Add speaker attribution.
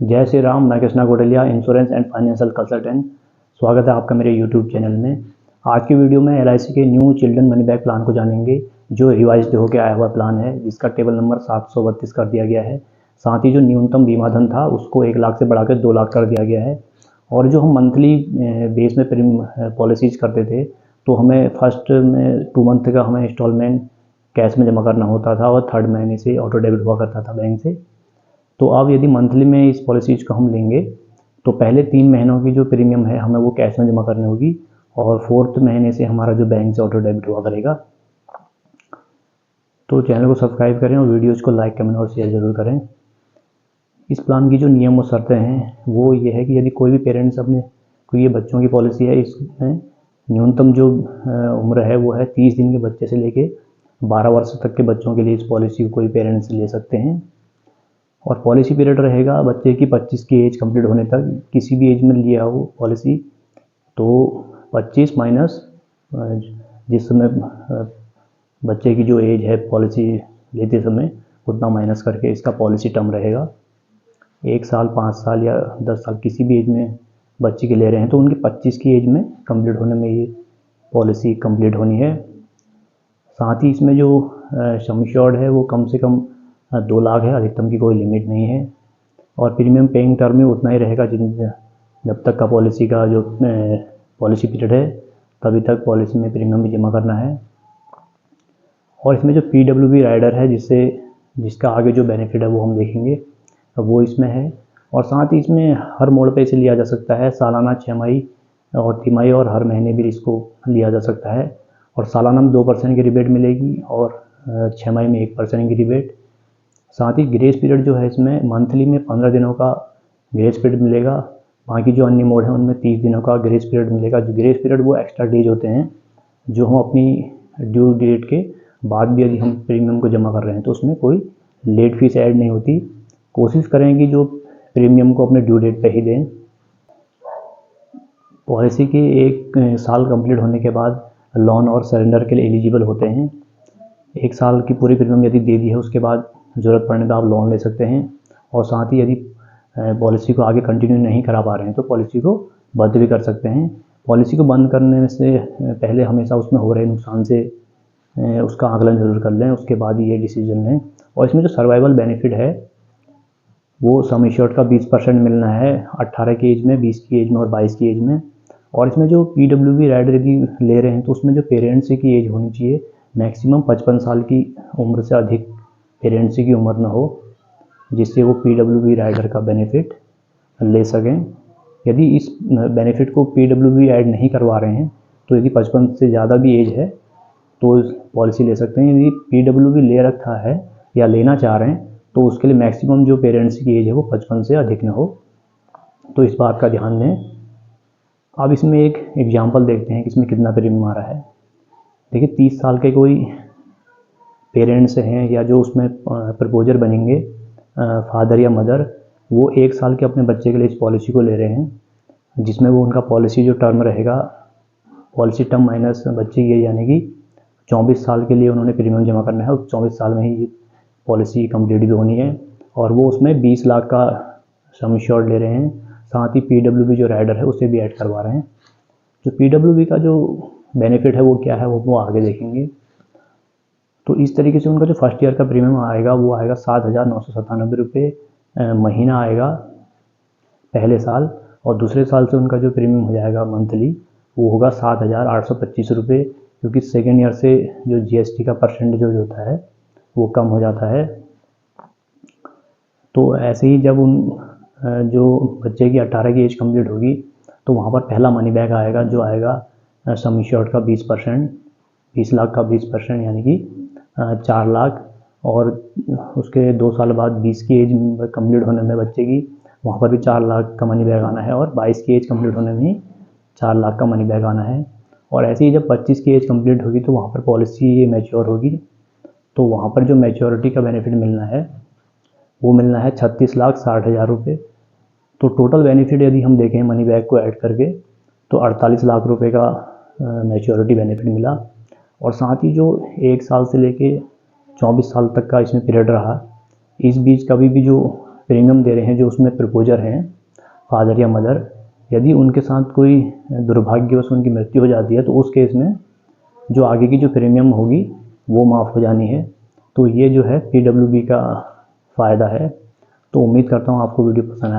Speaker 1: जय श्री राम। मैं Krishna Kotliya, insurance and financial consultant. स्वागत है आपका मेरे यूट्यूब चैनल में। आज की वीडियो में LIC के new children money back plan को जानेंगे, जो रिवाइज्ड होकर आया हुआ प्लान है, जिसका टेबल नंबर 732 कर दिया गया है। साथ ही जो न्यूनतम बीमा धन था उसको 1 लाख से बढ़ाकर 2 लाख कर दिया गया है। और जो हम मंथली बेस में पॉलिसीज करते थे, तो हमें फर्स्ट में 2 मंथ का हमें इंस्टॉलमेंट कैश में जमा करना होता था और 3rd महीने से ऑटो डेबिट हुआ करता था बैंक से। तो अब यदि मंथली में इस पॉलिसीज को हम लेंगे तो पहले 3 महीनों की जो प्रीमियम है हमें वो कैश में जमा करनी होगी और 4th महीने से हमारा जो बैंक से ऑटो डेबिट हुआ करेगा। तो चैनल को सब्सक्राइब करें और वीडियोज़ को लाइक, कमेंट और शेयर ज़रूर करें। इस प्लान की जो नियम और शर्तें हैं वो ये है कि यदि कोई भी पेरेंट्स अपने कोई ये बच्चों की पॉलिसी है, इसमें न्यूनतम जो उम्र है वो है 30 दिन के बच्चे से लेके 12 वर्ष तक के बच्चों के लिए इस पॉलिसी को कोई पेरेंट्स ले सकते हैं। और पॉलिसी पीरियड रहेगा बच्चे की 25 की एज कंप्लीट होने तक। किसी भी एज में लिया हो पॉलिसी तो 25 माइनस जिस समय बच्चे की जो एज है पॉलिसी लेते समय उतना माइनस करके इसका पॉलिसी टर्म रहेगा। 1 साल, 5 साल या 10 साल किसी भी एज में बच्चे के ले रहे हैं तो उनकी 25 की एज में कंप्लीट होने में ये पॉलिसी कंप्लीट होनी है। साथ ही इसमें जो सम एश्योर्ड है वो कम से कम 2 लाख है, अधिकतम की कोई लिमिट नहीं है। और प्रीमियम पेइंग टर्म में उतना ही रहेगा जब तक का पॉलिसी का जो पॉलिसी पीरियड है तभी तक पॉलिसी में प्रीमियम भी जमा करना है। और इसमें जो PWB राइडर है जिसका आगे जो बेनिफिट है वो हम देखेंगे, वो इसमें है। और साथ ही इसमें हर मोड पे इसे लिया जा सकता है, सालाना, 6 माही और तिमाही और हर महीने भी इसको लिया जा सकता है। और सालाना में 2% की रिबेट मिलेगी और 6 माही में 1% की रिबेट। साथ ही ग्रेस पीरियड जो है इसमें मंथली में 15 दिनों का ग्रेस पीरियड मिलेगा। बाकी जो अन्य मोड है उनमें 30 दिनों का ग्रेस पीरियड मिलेगा। जो ग्रेस पीरियड वो एक्स्ट्रा डेज होते हैं जो हम अपनी ड्यू डेट के बाद भी यदि हम प्रीमियम को जमा कर रहे हैं तो उसमें कोई लेट फीस ऐड नहीं होती। कोशिश करें कि जो प्रीमियम को अपने ड्यू डेट पर ही दें। पॉलिसी के 1 साल कंप्लीट होने के बाद लोन और सरेंडर के लिए एलिजिबल होते हैं। 1 साल की पूरी प्रीमियम यदि दे दी है उसके बाद ज़रूरत पड़ने पर आप लोन ले सकते हैं। और साथ ही यदि पॉलिसी को आगे कंटिन्यू नहीं करा पा रहे हैं तो पॉलिसी को बंद भी कर सकते हैं। पॉलिसी को बंद करने से पहले हमेशा उसमें हो रहे नुकसान से उसका आकलन ज़रूर कर लें, उसके बाद ही ये डिसीजन लें। और इसमें जो सर्वाइवल बेनिफिट है वो सम एश्योर्ड का 20% मिलना है 18 की एज में, 20 की एज में और 22 की एज में। और इसमें जो PWB राइडर यदि ले रहे हैं तो उसमें जो पेरेंट्स की एज होनी चाहिए मैक्सिमम 55 साल की उम्र से अधिक पेरेंट्स की उम्र न हो, जिससे वो PWB राइडर का बेनिफिट ले सकें। यदि इस बेनिफिट को PWB ऐड नहीं करवा रहे हैं तो यदि 55 से ज़्यादा भी एज है तो पॉलिसी ले सकते हैं। यदि PWB ले रखा है या लेना चाह रहे हैं तो उसके लिए मैक्सिमम जो पेरेंट्स की एज है वो 55 से अधिक न हो, तो इस बात का ध्यान दें। अब इसमें एक एग्जाम्पल देखते हैं कि इसमें कितना प्रीमियम आ रहा है। देखिए 30 साल के कोई पेरेंट्स हैं या जो उसमें प्रपोजर बनेंगे, फादर या मदर, वो 1 साल के अपने बच्चे के लिए इस पॉलिसी को ले रहे हैं, जिसमें वो उनका पॉलिसी जो टर्म रहेगा, पॉलिसी टर्म माइनस बच्चे की, यानी कि 24 साल के लिए उन्होंने प्रीमियम जमा करना है और 24 साल में ही पॉलिसी कंप्लीट भी होनी है। और वो उसमें 20 लाख का सम एश्योर्ड ले रहे हैं। साथ ही PWB जो राइडर है उसे भी ऐड करवा रहे हैं। जो PWB का जो बेनिफिट है वो क्या है वो आगे देखेंगे। तो इस तरीके से उनका जो फर्स्ट ईयर का प्रीमियम आएगा वो आएगा 7,997 रुपये महीना आएगा पहले साल। और दूसरे साल से उनका जो प्रीमियम हो जाएगा मंथली वो होगा 7,825 रुपये, क्योंकि सेकेंड ईयर से जो GST का परसेंटेज जो होता है वो कम हो जाता है। तो ऐसे ही जब जो बच्चे की 18 की एज कंप्लीट होगी तो वहाँ पर पहला मनी बैक आएगा, जो आएगा सम एश्योर्ड का 20%, 20 लाख का 20%, यानी कि 4 लाख। और उसके 2 साल बाद 20 की एज कंप्लीट होने में बच्चे की वहाँ पर भी 4 लाख का मनी बैक आना है और 22 की एज कंप्लीट होने में ही 4 लाख का मनी बैक आना है। और ऐसे ही जब 25 की एज कंप्लीट होगी तो वहाँ पर पॉलिसी मैच्योर होगी, तो वहाँ पर जो मैच्योरिटी का बेनिफिट मिलना है वो मिलना है 36,60,000 रुपये। तो टोटल बेनिफिट यदि हम देखें मनी बैक को ऐड करके तो 48 लाख रुपये का मैच्योरिटी बेनिफिट मिला। और साथ ही जो 1 साल से लेके 24 साल तक का इसमें पीरियड रहा, इस बीच कभी भी जो प्रीमियम दे रहे हैं, जो उसमें प्रपोजर हैं, फादर या मदर, यदि उनके साथ कोई दुर्भाग्यवश उनकी मृत्यु हो जाती है तो उस केस में जो आगे की जो प्रीमियम होगी वो माफ़ हो जानी है। तो ये जो है PWB का फ़ायदा है। तो उम्मीद करता हूँ आपको वीडियो पसंद आए।